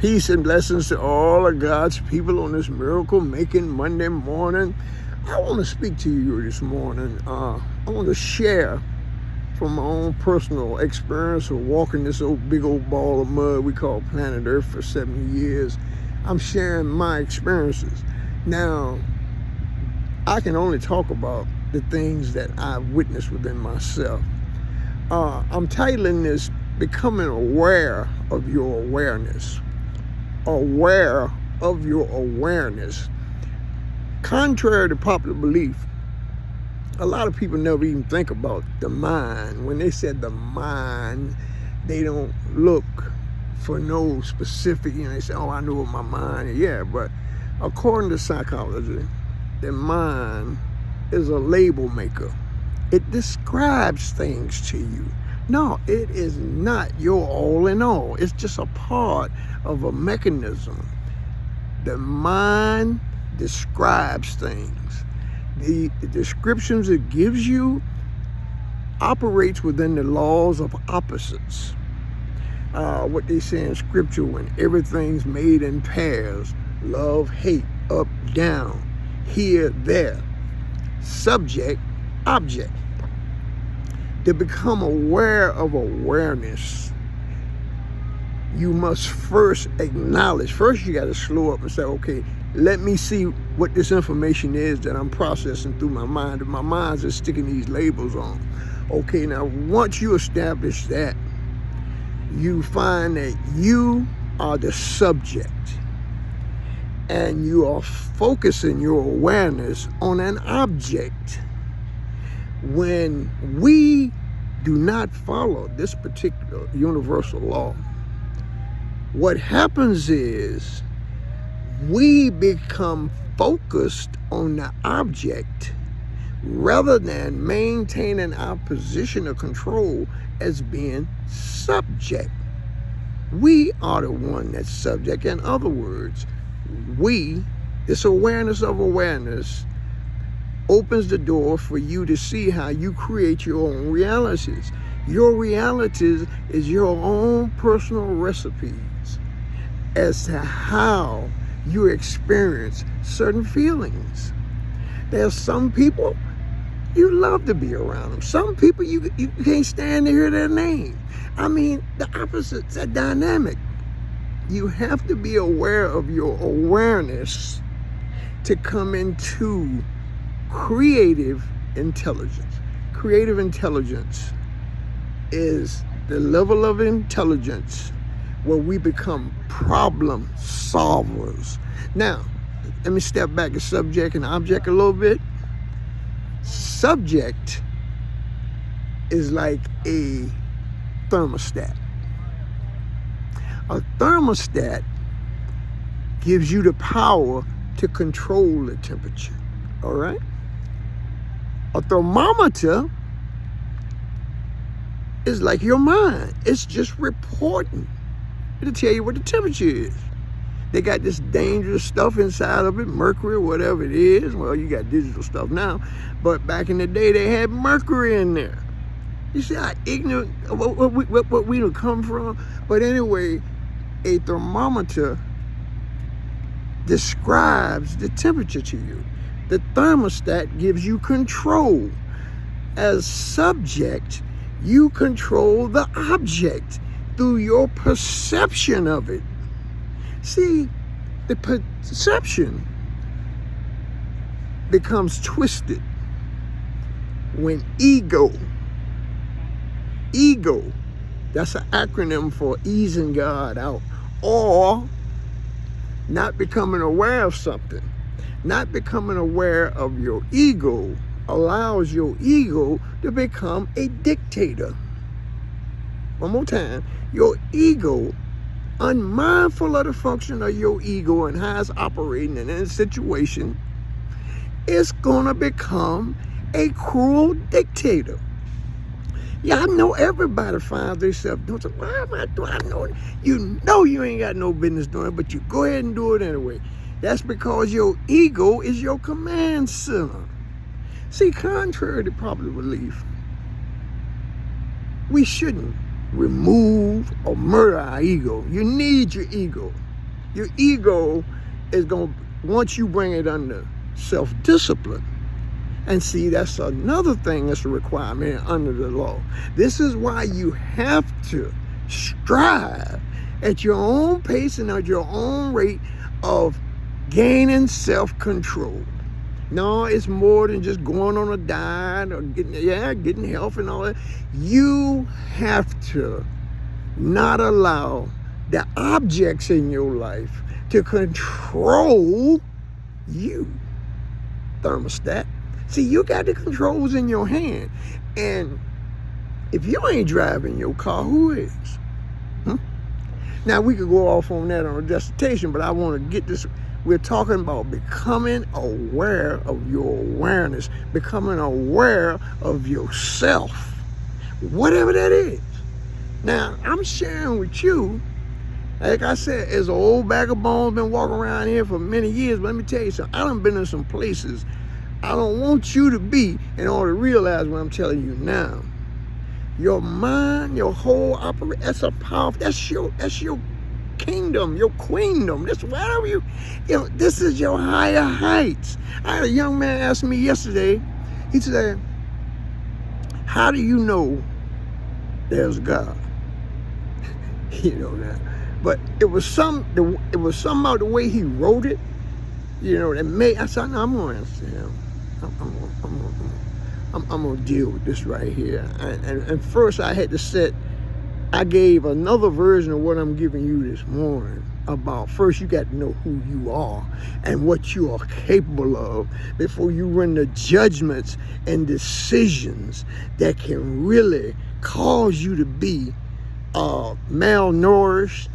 Peace and blessings to all of God's people on this miracle-making Monday morning. I want to speak to you this morning. I want to share from my own personal experience of walking this big old ball of mud we call planet Earth for 70 years. I'm sharing my experiences. Now, I can only talk about the things that I've witnessed within myself. I'm titling this, Becoming Aware of Your Awareness. Aware of your awareness. Contrary to popular belief, a lot of people never even think about the mind. When they said the mind, they don't look for no specific, they say, oh, I know what my mind is. Yeah, but according to psychology, the mind is a label maker. It describes things to you. No, it is not your all in all. It's just a part of a mechanism. The mind describes things. The descriptions it gives you operates within the laws of opposites. What they say in scripture, when everything's made in pairs, love, hate, up, down, here, there, subject, object. To become aware of awareness, you must first acknowledge. First, you got to slow up and say, okay, let me see what this information is that I'm processing through my mind. And my mind's just sticking these labels on. Okay, now once you establish that, you find that you are the subject and you are focusing your awareness on an object. When we do not follow this particular universal law, what happens is we become focused on the object rather than maintaining our position of control as being subject. We are the one that's subject. In other words, this awareness of awareness, opens the door for you to see how you create your own realities. Your realities is your own personal recipes as to how you experience certain feelings. There's some people you love to be around them. Some people you can't stand to hear their name. The opposites are dynamic. You have to be aware of your awareness to come into creative intelligence. Creative intelligence is the level of intelligence where we become problem solvers. Now, let me step back to subject and object a little bit. Subject is like a thermostat. A thermostat gives you the power to control the temperature, all right? A thermometer is like your mind. It's just reporting. It'll tell you what the temperature is. They got this dangerous stuff inside of it, mercury, whatever it is. Well, you got digital stuff now, but back in the day, they had mercury in there. You see how ignorant what we don't come from? But anyway, a thermometer describes the temperature to you. The thermostat gives you control. As subject, you control the object through your perception of it. See, the perception becomes twisted when ego, that's an acronym for easing God out, or not becoming aware of something. Not becoming aware of your ego allows your ego to become a dictator. One more time. Your ego, unmindful of the function of your ego and how it's operating in a situation, is going to become a cruel dictator. Yeah, I know everybody finds themselves doing something. Why am I doing? I know it. You know you ain't got no business doing it, but you go ahead and do it anyway. That's because your ego is your command center. See, contrary to popular belief, we shouldn't remove or murder our ego. You need your ego. Your ego is going to, once you bring it under self-discipline, and see, that's another thing that's a requirement under the law. This is why you have to strive at your own pace and at your own rate of gaining self-control. No, it's more than just going on a diet or getting health and all that. You have to not allow the objects in your life to control you. Thermostat. See, you got the controls in your hand. And if you ain't driving your car, who is? Now, we could go off on that on a dissertation, but I want to get this. We're talking about becoming aware of your awareness, becoming aware of yourself, whatever that is. Now, I'm sharing with you, like I said, as an old bag of bones, been walking around here for many years, but let me tell you something. I done been in some places I don't want you to be in order to realize what I'm telling you now. Your mind, your whole operation, that's a powerful, that's your kingdom, your queendom. That's whatever you know, this is your higher heights. I had a young man ask me yesterday, he said, how do you know there's God? You know that. But it was something about the way he wrote it, you know, that made, I said, no, I'm going to answer him. I'm going to deal with this right here. And first I gave another version of what I'm giving you this morning about, first you got to know who you are and what you are capable of before you render judgments and decisions that can really cause you to be malnourished,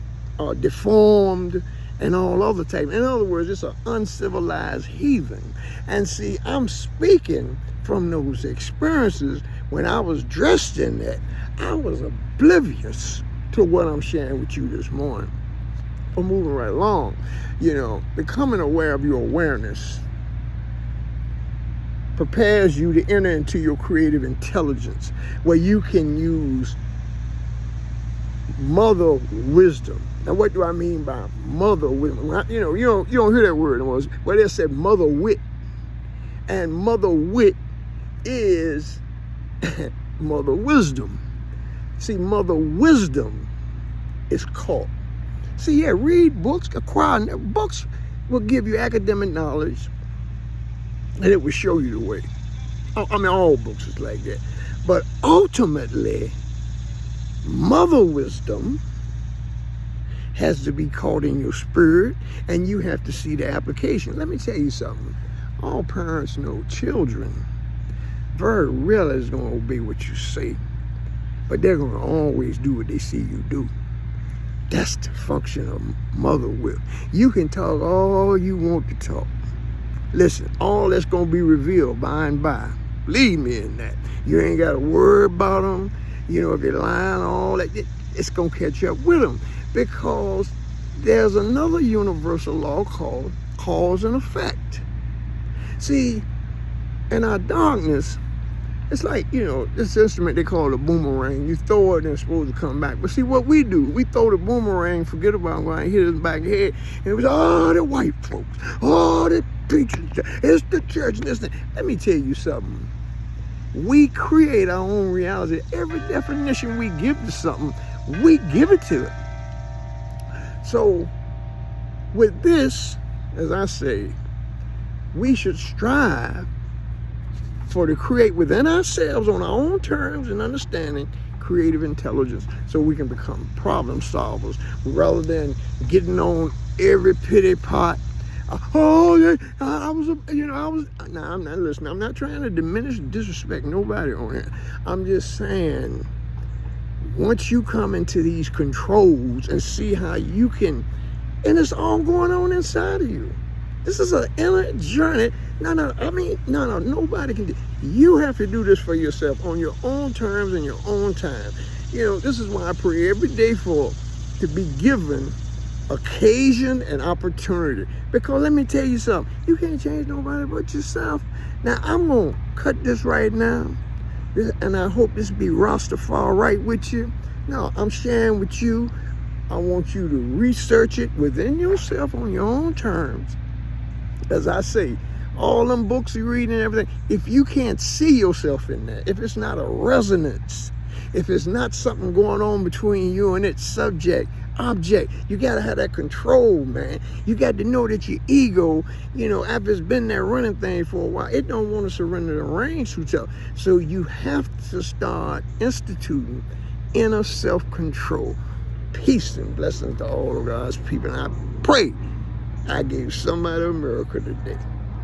deformed, and all other type. In other words, it's an uncivilized heathen. And see, I'm speaking from those experiences. When I was dressed in that, I was oblivious to what I'm sharing with you this morning. We're moving right along. You know, becoming aware of your awareness prepares you to enter into your creative intelligence, where you can use mother wisdom. Now, what do I mean by mother wisdom? You know, you don't hear that word anymore. Well, they said mother wit, and mother wit is mother wisdom. See, mother wisdom is caught. See, yeah, read books, acquire books will give you academic knowledge, and it will show you the way. I mean, all books is like that. But ultimately, mother wisdom has to be caught in your spirit, and you have to see the application. Let me tell you something. All parents know children very rarely is going to obey what you say, but they're going to always do what they see you do. That's the function of mother will. You can talk all you want to talk. Listen, all that's going to be revealed by and by. Believe me in that. You ain't got to worry about them. You know, if they're lying, all that, it's going to catch up with them. Because there's another universal law called cause and effect. See, in our darkness, it's like, you know, this instrument they call a boomerang. You throw it and it's supposed to come back. But see, what we do, we throw the boomerang, forget about it, right, hit it in the back of the head, and it was all the white folks, all the preachers, it's the church, and this thing. Let me tell you something. We create our own reality. Every definition we give to something, we give it to it. So, with this, as I say, we should strive to create within ourselves on our own terms and understanding creative intelligence so we can become problem solvers rather than getting on every pity pot. Oh, yeah, now I'm not listening. I'm not trying to diminish, disrespect nobody on here. I'm just saying, once you come into these controls and see how you can, and it's all going on inside of you. This is an inner journey. No, nobody can do. You have to do this for yourself on your own terms and your own time. You know, this is why I pray every day to be given occasion and opportunity. Because let me tell you something, you can't change nobody but yourself. Now, I'm going to cut this right now, and I hope this be Rastafari right with you. No, I'm sharing with you I want you to research it within yourself on your own terms. As I say, all them books you read and everything, if you can't see yourself in that, if it's not a resonance, if it's not something going on between you and its subject, object, you got to have that control, man. You got to know that your ego, after it's been there running thing for a while, it don't want to surrender the reins to itself. So you have to start instituting inner self-control. Peace and blessings to all of God's people. And I pray I gave somebody a miracle today.